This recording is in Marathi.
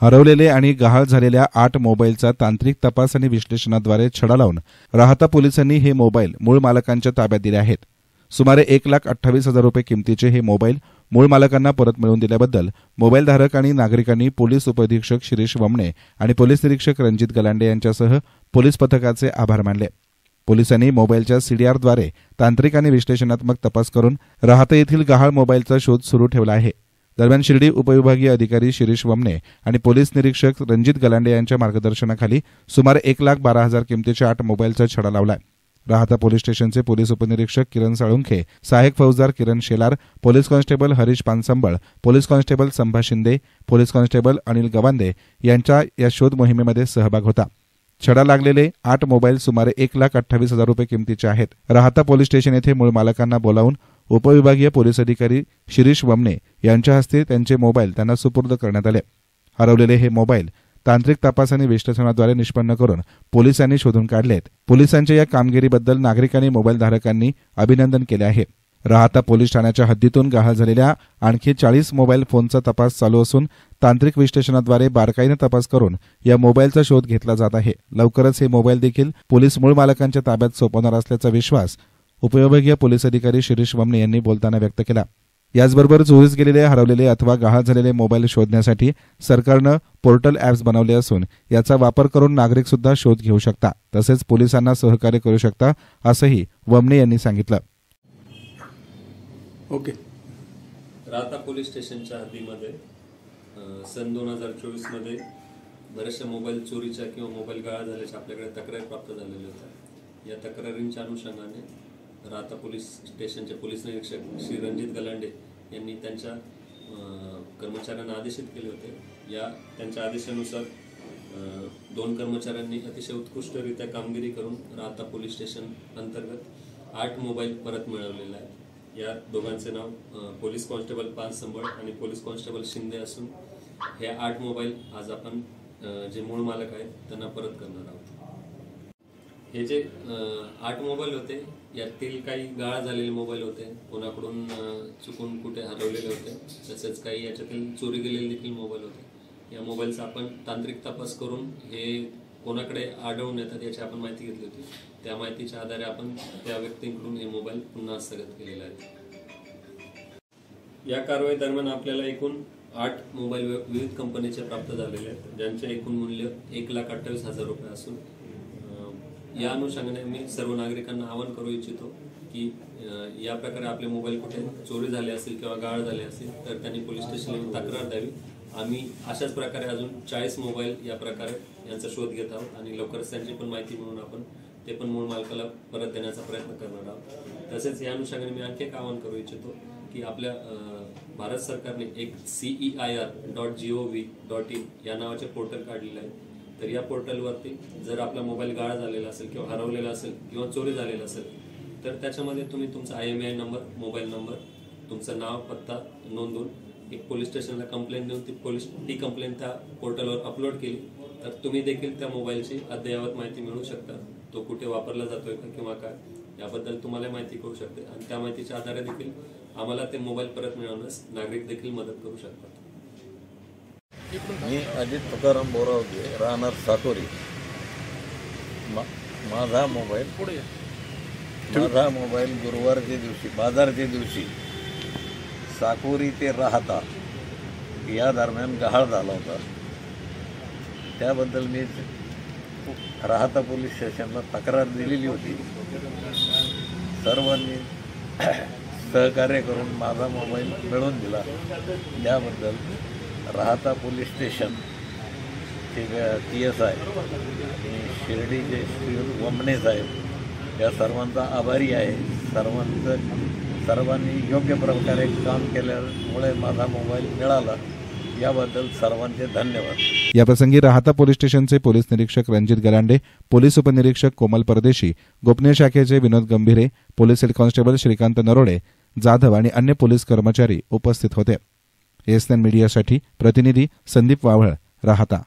हरवलेले आणि गहाळ झालेल्या 8 मोबाईलचा तांत्रिक तपास आणि विश्लेषणाद्वारे छडा लावून राहता पोलिसांनी हे मोबाईल मूळ मालकांच्या ताब्यात दिले आहेत। सुमारे 1,28,000 रुपये किमतीचे हे मोबाईल मूळ मालकांना परत मिळवून दिल्याबद्दल मोबाईलधारक आणि नागरिकांनी पोलीस उपअधीक्षक शिरीष वमणे आणि पोलीस निरीक्षक रणजित गलांडे यांच्यासह पोलीस पथकाचे आभार मानले। पोलिसांनी मोबाईलच्या सीडीआरद्वारे तांत्रिक आणि विश्लेषणात्मक तपास करून राहता येथील गहाळ मोबाईलचा शोध सुरू ठेवला आहे। दरम्यान शिर्डी उपविभागीय अधिकारी शिरीष वमणे आणि पोलीस निरीक्षक रणजित गलांडे यांच्या मार्गदर्शनाखाली सुमारे 1,12,000 किमतीच्या 8 मोबाईलचा छडा लावलाय। राहता पोलीस स्टेशनचे पोलीस उपनिरीक्षक किरण साळुंखे, सहाय्यक फौजदार Kiran Shelar, police constable Harish Pansambal, police constable Sambha Shinde, police constable Anil Gavande यांचा या शोध मोहिमेमध्ये सहभाग होता। छडा लागलेले 8 मोबाईल सुमारे 1,28,000 रुपये किमतीचे आहेत। राहता पोलीस स्टेशन येथे मूळ मालकांना बोलावून उपविभागीय पोलीस अधिकारी शिरीष वमणे यांच्या हस्ते त्यांचे मोबाईल त्यांना सुपूर्द करण्यात आले। हरवलेले हे मोबाईल तांत्रिक तपास आणि विश्लेषणाद्वारे निष्पन्न करून पोलिसांनी शोधून काढलेत। पोलिसांच्या या कामगिरीबद्दल नागरिकांनी मोबाईल धारकांनी अभिनंदन केले आहे। राहता पोलीस ठाण्याच्या हद्दीतून गहाळ झालेल्या आणखी 40 मोबाईल फोनचा तपास चालू असून तांत्रिक विश्लेषणाद्वारे बारकाईने तपास करून या मोबाईलचा शोध घेतला जात आहे। लवकरच हे मोबाईल देखील पोलीस मूळ मालकांच्या ताब्यात सोपवणार असल्याचा विश्वास उपविभागीय पोलीस अधिकारी शिरीष वमणे यांनी बोलताना व्यक्त केला। याचबरोबर चोरीस गेलेले, हरवलेले अथवा गहाळ झालेले मोबाईल शोधण्यासाठी सरकारनं पोर्टल ॲप्स बनवले असून याचा वापर करून नागरिक सुद्धा शोध घेऊ शकता, तसेच पोलिसांना सहकार्य करू शकता, असंही वमणे यांनी सांगितलं। ओके। राहता पोलीस स्टेशनच्या हद्दीमध्ये सन 2024 मध्ये बरेचशा मोबाईल चोरीच्या किंवा मोबाईल गहाळ झाल्याच्या आपल्याकडे तक्रारी प्राप्त झालेल्या होत्या। या तक्रारींच्या अनुषंगाने राहता पोलीस स्टेशनचे पोलीस निरीक्षक श्री रणजित गलांडे यांनी त्यांच्या कर्मचाऱ्यांना आदेशित केले होते। या त्यांच्या आदेशानुसार 2 कर्मचाऱ्यांनी अतिशय उत्कृष्टरित्या कामगिरी करून राहता पोलीस स्टेशन अंतर्गत 8 मोबाईल परत मिळवलेले आहेत। या दोघांचे नाव पोलीस कॉन्स्टेबल पानसंबळ आणि पोलीस कॉन्स्टेबल शिंदे असून हे 8 मोबाईल आज आपण जे मूळ मालक आहेत त्यांना परत करणार आहोत। हे जे 8 मोबाईल होते यातील काही गहाळ झालेले मोबाईल होते, कोणाकडून चुकून कुठे हरवलेले होते, तसेच काही याच्यातील चोरी गेलेले देखील मोबाईल होते। या मोबाईलचा आपण तांत्रिक तपास करून हे कोणाकडे आढळून येतात याची आपण माहिती घेतली होती। त्या माहितीच्या आधारे आपण त्या व्यक्तींकडून हे मोबाईल पुन्हा हस्तगत केलेले आहेत। या कारवाई दरम्यान आपल्याला एकूण 8 मोबाईल विविध कंपनीचे प्राप्त झालेले आहेत, ज्यांचे एकूण मूल्य 1,28,000 रुपये असून या अनुषंगाने मी सर्व नागरिकांना आवाहन करू इच्छितो की या प्रकारे आपले मोबाईल कुठे चोरी झाले असेल किंवा गहाळ झाले असेल तर त्यांनी पोलीस स्टेशनला तक्रार द्यावी। आम्ही अशाच प्रकारे अजून 40 मोबाईल या प्रकारे यांचा शोध घेत आहोत आणि लवकरच त्यांची पण माहिती मिळून आपण ते पण मूळ मालकाला परत देण्याचा प्रयत्न करणार आहोत। तसेच या अनुषंगाने मी आणखी एक आवाहन करू इच्छितो की आपल्या भारत सरकारने एक CEIR.gov.in या नावाचे पोर्टल काढलेले आहे। तर या पोर्टलवरती जर आपला मोबाईल गहाळ झालेला असेल किंवा हरवलेला असेल किंवा चोरी झालेला असेल तर त्याच्यामध्ये तुम्ही तुमचा IMEI नंबर, मोबाईल नंबर, तुमचं नाव, पत्ता नोंदवून एक पोलीस स्टेशनला कंप्लेंट देऊन ती कंप्लेंट त्या पोर्टलवर अपलोड केली तर तुम्ही देखील त्या मोबाईलची अद्ययावत माहिती मिळवू शकता। तो कुठे वापरला जातोय का किंवा काय याबद्दल तुम्हाला माहिती कळू शकते आणि त्या माहितीच्या आधारे देखील आम्हाला ते मोबाईल परत मिळवण्यास नागरिक देखील मदत करू शकतात। मी अजित तुकाराम बोरावगे, राहणार साकोरी। माझा मोबाईल गुरुवारच्या दिवशी, बाजारच्या दिवशी साकोरी ते राहता या दरम्यान गहाळ झाला होता। त्याबद्दल मी राहता पोलीस स्टेशनला तक्रार दिलेली होती। सर्वांनी सहकार्य करून माझा मोबाईल मिळवून दिला। त्याबद्दल राहता पोलीस स्टेशन PSI आणि शिर्डीचे श्री वमणे साहेब या सर्वांचा आभारी आहे। सर्वांनी योग्य प्रकारे काम केल्यामुळे माझा मोबाईल मिळाला, याबद्दल सर्वांचे धन्यवाद। याप्रसंगी राहता पोलीस स्टेशनचे पोलीस निरीक्षक रणजित गलांडे, पोलीस उपनिरीक्षक कोमल परदेशी, गोपनीय शाखेचे Vinod Gambhire, police head constable Shrikant Narode Jadhav आणि अन्य पोलीस कर्मचारी उपस्थित होते। ASN मीडियासाठी प्रतिनिधी संदीप वावळ, राहता।